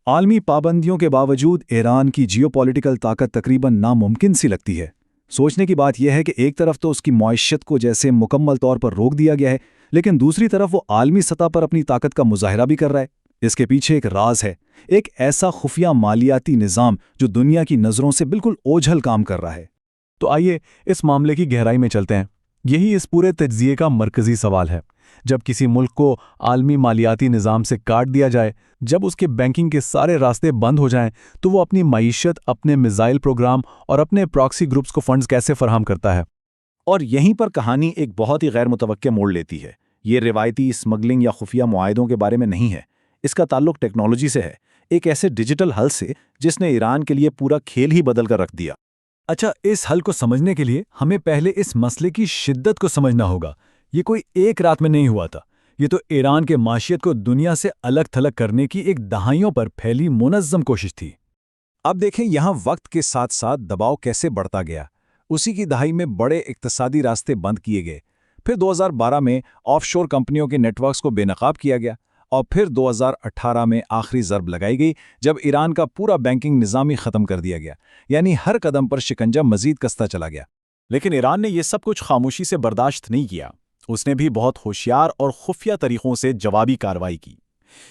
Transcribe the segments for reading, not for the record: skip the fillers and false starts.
عالمی پابندیوں کے باوجود ایران کی جیوپولیٹیکل طاقت تقریباً ناممکن سی لگتی ہے۔ سوچنے کی بات یہ ہے کہ ایک طرف تو اس کی معیشت کو جیسے مکمل طور پر روک دیا گیا ہے، لیکن دوسری طرف وہ عالمی سطح پر اپنی طاقت کا مظاہرہ بھی کر رہا ہے۔ اس کے پیچھے ایک راز ہے، ایک ایسا خفیہ مالیاتی نظام جو دنیا کی نظروں سے بالکل اوجھل کام کر رہا ہے۔ تو آئیے اس معاملے کی گہرائی میں چلتے ہیں۔ یہی اس پورے تجزیے کا مرکزی سوال ہے۔ جب کسی ملک کو عالمی مالیاتی نظام سے کاٹ دیا جائے، جب اس کے بینکنگ کے سارے راستے بند ہو جائیں، تو وہ اپنی معیشت، اپنے میزائل پروگرام اور اپنے پراکسی گروپس کو فنڈز کیسے فراہم کرتا ہے؟ اور یہیں پر کہانی ایک بہت ہی غیر متوقع موڑ لیتی ہے۔ یہ روایتی اسمگلنگ یا خفیہ معاہدوں کے بارے میں نہیں ہے، اس کا تعلق ٹیکنالوجی سے ہے، ایک ایسے ڈیجیٹل حل سے جس نے ایران کے لیے پورا کھیل ہی بدل کر رکھ دیا۔ اچھا، اس حل کو سمجھنے کے لیے ہمیں پہلے اس مسئلے کی شدت کو سمجھنا ہوگا۔ یہ کوئی ایک رات میں نہیں ہوا تھا، یہ تو ایران کے معیشت کو دنیا سے الگ تھلگ کرنے کی ایک دہائیوں پر پھیلی منظم کوشش تھی۔ اب دیکھیں یہاں وقت کے ساتھ ساتھ دباؤ کیسے بڑھتا گیا۔ اسی کی دہائی میں بڑے اقتصادی راستے بند کیے گئے، پھر 2012 میں آف شور کمپنیوں کے نیٹ ورکس کو بے نقاب کیا گیا، اور پھر 2018 میں آخری ضرب لگائی گئی جب ایران کا پورا بینکنگ نظام ہی ختم کر دیا گیا، یعنی ہر قدم پر شکنجہ مزید کستا چلا گیا۔ لیکن ایران نے یہ سب کچھ خاموشی سے برداشت نہیں کیا، اس نے بھی بہت ہوشیار اور خفیہ طریقوں سے جوابی کارروائی کی۔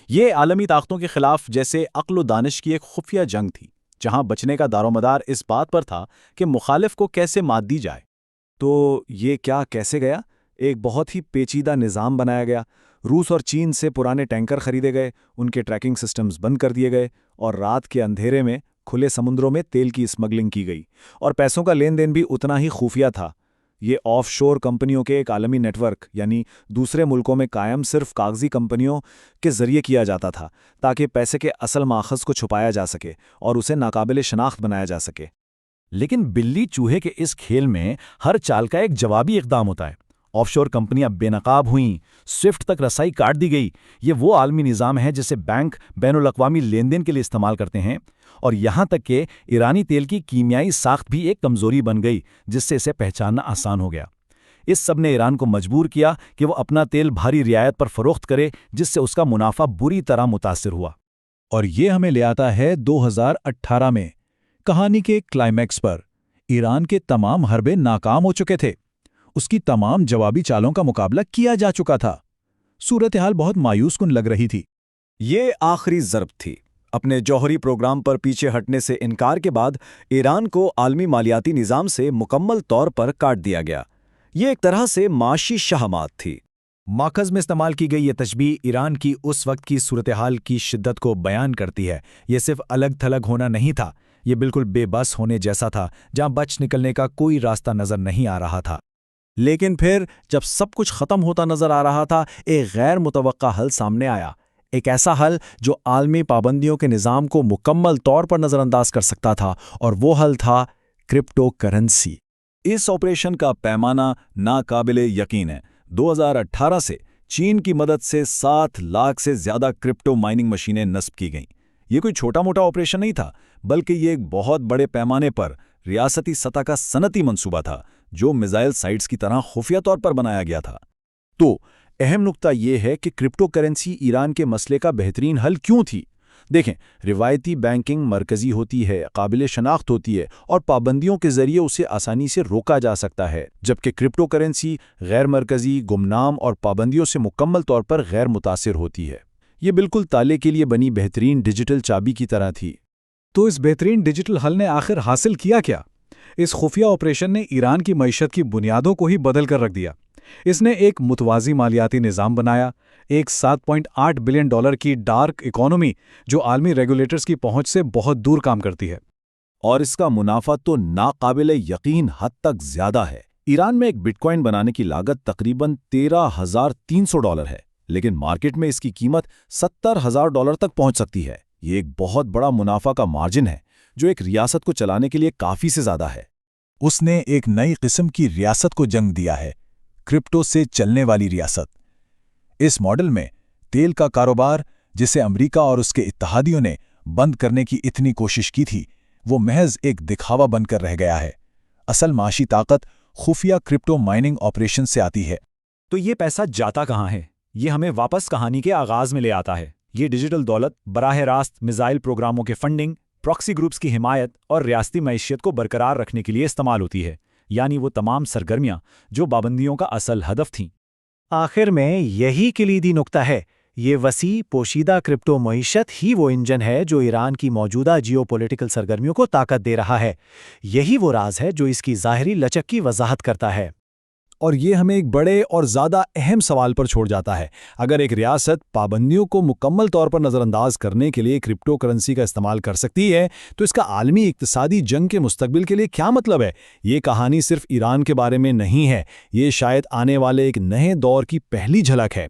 یہ عالمی طاقتوں کے خلاف جیسے عقل و دانش کی ایک خفیہ جنگ تھی، جہاں بچنے کا دارومدار اس بات پر تھا کہ مخالف کو کیسے مات دی جائے۔ تو یہ کیا کیسے گیا؟ ایک بہت ہی پیچیدہ نظام بنایا گیا۔ روس اور چین سے پرانے ٹینکر خریدے گئے، ان کے ٹریکنگ سسٹمز بند کر دیے گئے، اور رات کے اندھیرے میں کھلے سمندروں میں تیل کی اسمگلنگ کی گئی، اور پیسوں کا لین دین بھی اتنا ہی خفیہ تھا۔ یہ آف شور کمپنیوں کے ایک عالمی نیٹ ورک، یعنی دوسرے ملکوں میں قائم صرف کاغذی کمپنیوں کے ذریعے کیا جاتا تھا، تاکہ پیسے کے اصل ماخذ کو چھپایا جا سکے اور اسے ناقابل شناخت بنایا جا سکے۔ لیکن بلی چوہے کے اس کھیل میں ہر چال کا ایک جوابی اقدام ہوتا ہے۔ آف شور کمپنیاں بے نقاب ہوئیں، سوئفٹ تک رسائی کاٹ دی گئی۔ یہ وہ عالمی نظام ہے جسے بینک بین الاقوامی لین دین کے لیے استعمال کرتے ہیں، اور یہاں تک کہ ایرانی تیل کی کیمیائی ساخت بھی ایک کمزوری بن گئی جس سے اسے پہچاننا آسان ہو گیا۔ اس سب نے ایران کو مجبور کیا کہ وہ اپنا تیل بھاری رعایت پر فروخت کرے، جس سے اس کا منافع بری طرح متاثر ہوا۔ اور یہ ہمیں لے آتا ہے 2018 میں، کہانی کے کلائمیکس پر۔ ایران کے تمام حربے ناکام ہو چکے تھے، اس کی تمام جوابی چالوں کا مقابلہ کیا جا چکا تھا۔ صورتحال بہت مایوس کن لگ رہی تھی۔ یہ آخری ضرب تھی۔ اپنے جوہری پروگرام پر پیچھے ہٹنے سے انکار کے بعد ایران کو عالمی مالیاتی نظام سے مکمل طور پر کاٹ دیا گیا۔ یہ ایک طرح سے معاشی شہامات تھی۔ ماخذ میں استعمال کی گئی یہ تشبیہ ایران کی اس وقت کی صورتحال کی شدت کو بیان کرتی ہے۔ یہ صرف الگ تھلگ ہونا نہیں تھا، یہ بالکل بے بس ہونے جیسا تھا، جہاں بچ نکلنے کا کوئی راستہ نظر نہیں آ رہا تھا۔ لیکن پھر جب سب کچھ ختم ہوتا نظر آ رہا تھا، ایک غیر متوقع حل سامنے آیا، ایک ایسا حل جو عالمی پابندیوں کے نظام کو مکمل طور پر نظر انداز کر سکتا تھا، اور وہ حل تھا کرپٹو کرنسی۔ اس آپریشن کا پیمانہ ناقابل یقین ہے۔ 2018 سے چین کی مدد سے 7 لاکھ سے زیادہ کرپٹو مائننگ مشینیں نصب کی گئیں۔ یہ کوئی چھوٹا موٹا آپریشن نہیں تھا، بلکہ یہ ایک بہت بڑے پیمانے پر ریاستی سطح کا صنعتی منصوبہ تھا جو میزائل سائٹس کی طرح خفیہ طور پر بنایا گیا تھا۔ تو اہم نقطہ یہ ہے کہ کرپٹو کرنسی ایران کے مسئلے کا بہترین حل کیوں تھی؟ دیکھیں، روایتی بینکنگ مرکزی ہوتی ہے، قابل شناخت ہوتی ہے، اور پابندیوں کے ذریعے اسے آسانی سے روکا جا سکتا ہے، جبکہ کرپٹو کرنسی غیر مرکزی، گمنام اور پابندیوں سے مکمل طور پر غیر متاثر ہوتی ہے۔ یہ بالکل تالے کے لیے بنی بہترین ڈیجیٹل چابی کی طرح تھی۔ تو اس بہترین ڈیجیٹل حل نے آخر حاصل کیا کیا؟ اس خفیہ آپریشن نے ایران کی معیشت کی بنیادوں کو ہی بدل کر رکھ دیا۔ اس نے ایک متوازی مالیاتی نظام بنایا، ایک $7.8 بلین کی ڈارک اکانومی جو عالمی ریگولیٹرز کی پہنچ سے بہت دور کام کرتی ہے۔ اور اس کا منافع تو ناقابل یقین حد تک زیادہ ہے۔ ایران میں ایک بٹ کوائن بنانے کی لاگت تقریباً $13,300 ہے، لیکن مارکیٹ میں اس کی قیمت $70,000 تک پہنچ سکتی ہے۔ یہ ایک بہت بڑا منافع کا مارجن ہے جو ایک ریاست کو چلانے کے لیے کافی سے زیادہ ہے۔ اس نے ایک نئی قسم کی ریاست کو جنگ دیا ہے، کرپٹو سے چلنے والی ریاست۔ اس ماڈل میں تیل کا کاروبار، جسے امریکہ اور اس کے اتحادیوں نے بند کرنے کی اتنی کوشش کی تھی، وہ محض ایک دکھاوا بن کر رہ گیا ہے۔ اصل معاشی طاقت خفیہ کرپٹو مائننگ آپریشن سے آتی ہے۔ تو یہ پیسہ جاتا کہاں ہے؟ یہ ہمیں واپس کہانی کے آغاز میں لے آتا ہے۔ یہ ڈیجیٹل دولت براہ راست میزائل پروگراموں کے فنڈنگ، پراکسی گروپس کی حمایت اور ریاستی معیشت کو برقرار رکھنے کے لیے استعمال ہوتی ہے، یعنی وہ تمام سرگرمیاں جو پابندیوں کا اصل ہدف تھیں۔ آخر میں یہی کلیدی نکتہ ہے، یہ وسیع پوشیدہ کرپٹو معیشت ہی وہ انجن ہے جو ایران کی موجودہ جیو پولیٹیکل سرگرمیوں کو طاقت دے رہا ہے۔ یہی وہ راز ہے جو اس کی ظاہری لچک کی وضاحت کرتا ہے۔ اور یہ ہمیں ایک بڑے اور زیادہ اہم سوال پر چھوڑ جاتا ہے۔ اگر ایک ریاست پابندیوں کو مکمل طور پر نظر انداز کرنے کے لیے کرپٹو کرنسی کا استعمال کر سکتی ہے تو اس کا عالمی اقتصادی جنگ کے مستقبل کے لیے کیا مطلب ہے؟ یہ کہانی صرف ایران کے بارے میں نہیں ہے، یہ شاید آنے والے ایک نئے دور کی پہلی جھلک ہے۔